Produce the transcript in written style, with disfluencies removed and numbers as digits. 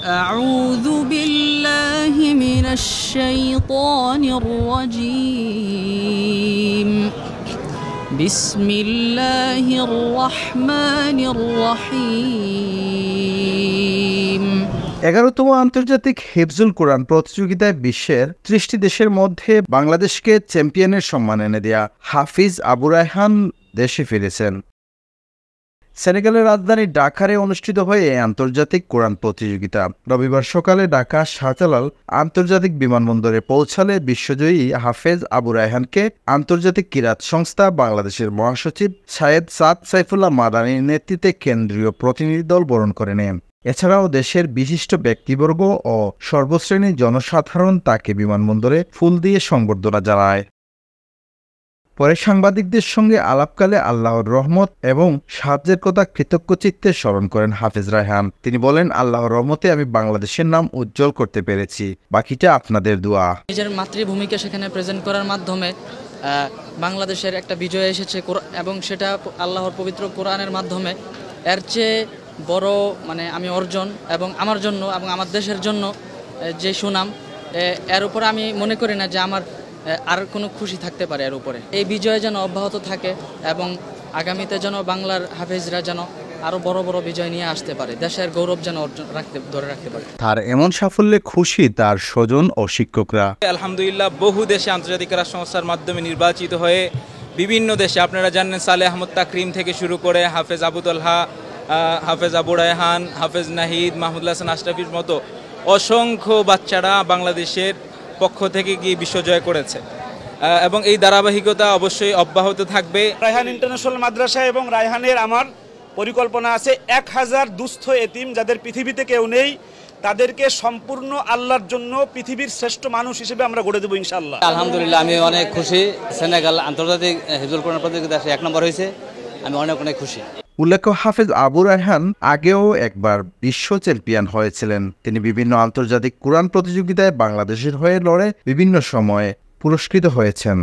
أعوذ بالله من الشيطان الرجيم بسم الله الرحمن الرحيم 11তম আন্তর্জাতিক হিফজুল কোরআন প্রতিযোগিতায় বিশ্বের 30টি দেশের মধ্যে বাংলাদেশকে চ্যাম্পিয়নের সম্মান এনে দেয়া হাফিজ আবু রায়হান দেশে ফিরেছেন। সেনেগালের রাজধানী ঢাকায় অনুষ্ঠিত হয় এই আন্তর্জাতিক কোরআন প্রতিযোগিতা। রবিবার সকালে ঢাকা শাহজালাল আন্তর্জাতিক বিমানবন্দরে পৌঁছালে বিশ্বজয়ী হাফেজ আবু রায়হানকে আন্তর্জাতিক কিরাত সংস্থা বাংলাদেশের মহাসচিব সায়েদ সাদ সাইফুল্লাহ মাদানির নেতৃত্বে কেন্দ্রীয় প্রতিনিধি দল বরণ করে নেন। এছাড়াও দেশের বিশিষ্ট ব্যক্তিবর্গ ও সর্বশ্রেণীর জনসাধারণ তাকে বিমানবন্দরে ফুল দিয়ে সংবর্ধনা জানায়। পরে সাংবাদিকদের সঙ্গে আলাপকালে আল্লাহর রহমত এবং সাহায্যের কথা কৃতজ্ঞচিত্তে স্মরণ করেন হাফেজ রায়হান। তিনি বলেন, আল্লাহর রহমতে আমি বাংলাদেশের নাম উজ্জ্বল করতে পেরেছি, বাকিটা আপনাদের দোয়া। নিজের মাতৃভূমিকে সেখানে প্রেজেন্ট করার মাধ্যমে বাংলাদেশের একটা বিজয় এসেছে এবং সেটা আল্লাহর পবিত্র কোরআনের মাধ্যমে। এর চেয়ে বড় আমি অর্জন এবং আমার জন্য এবং আমার দেশের জন্য যে সুনাম, এর উপরে আমি মনে করি না যে আমার আর কোনো খুশি থাকতে পারে এর উপরে। এই বিজয় যেন অব্যাহত থাকে এবং আগামীতে যেন বাংলার হাফেজরা যেন আরো বড় বড় বিজয় নিয়ে আসতে পারে, দেশের গৌরব যেন ধরে রাখতে পারে। তার এমন সাফল্যে খুশি তার স্বজন ও শিক্ষকরা। আলহামদুলিল্লাহ, বহু দেশে আন্তর্জাতিক ক্রীড়া সংস্থার মাধ্যমে নির্বাচিত হয়ে বিভিন্ন দেশে, আপনারা জানেন সালেহ আহমদ তাকরিম থেকে শুরু করে হাফেজ আবু তলহা, হাফেজ আবু রায়হান, হাফেজ নাহিদ, মাহমুদুল হাসান আশরাফির মতো অসংখ্য বাচ্চারা বাংলাদেশের পক্ষ থেকে গিয়ে বিশ্বজয় করেছে এবং এই ধারাবাহিকতা অবশ্যই অব্যাহত থাকবে। রায়হান ইন্টারন্যাশনাল মাদ্রাসা এবং রায়হানের আমার পরিকল্পনা আছে 1000 দুস্থ এতিম যাদের পৃথিবীতে কেউ নেই, তাদেরকে সম্পূর্ণ আল্লাহর জন্য পৃথিবীর শ্রেষ্ঠ মানুষ হিসেবে আমরা গড়ে দেবো ইনশাআল্লাহ। আলহামদুলিল্লাহ, আমি অনেক খুশি। সেনেগাল আন্তর্জাতিক হিফজুল কোরআন প্রতিযোগিতায় 1 নম্বর হয়েছে, আমি অনেক খুশি। উল্লেখ্য, হাফেজ আবু রায়হান আগেও একবার বিশ্ব চ্যাম্পিয়ন হয়েছিলেন। তিনি বিভিন্ন আন্তর্জাতিক কোরআন প্রতিযোগিতায় বাংলাদেশের হয়ে লড়ে বিভিন্ন সময়ে পুরস্কৃত হয়েছেন।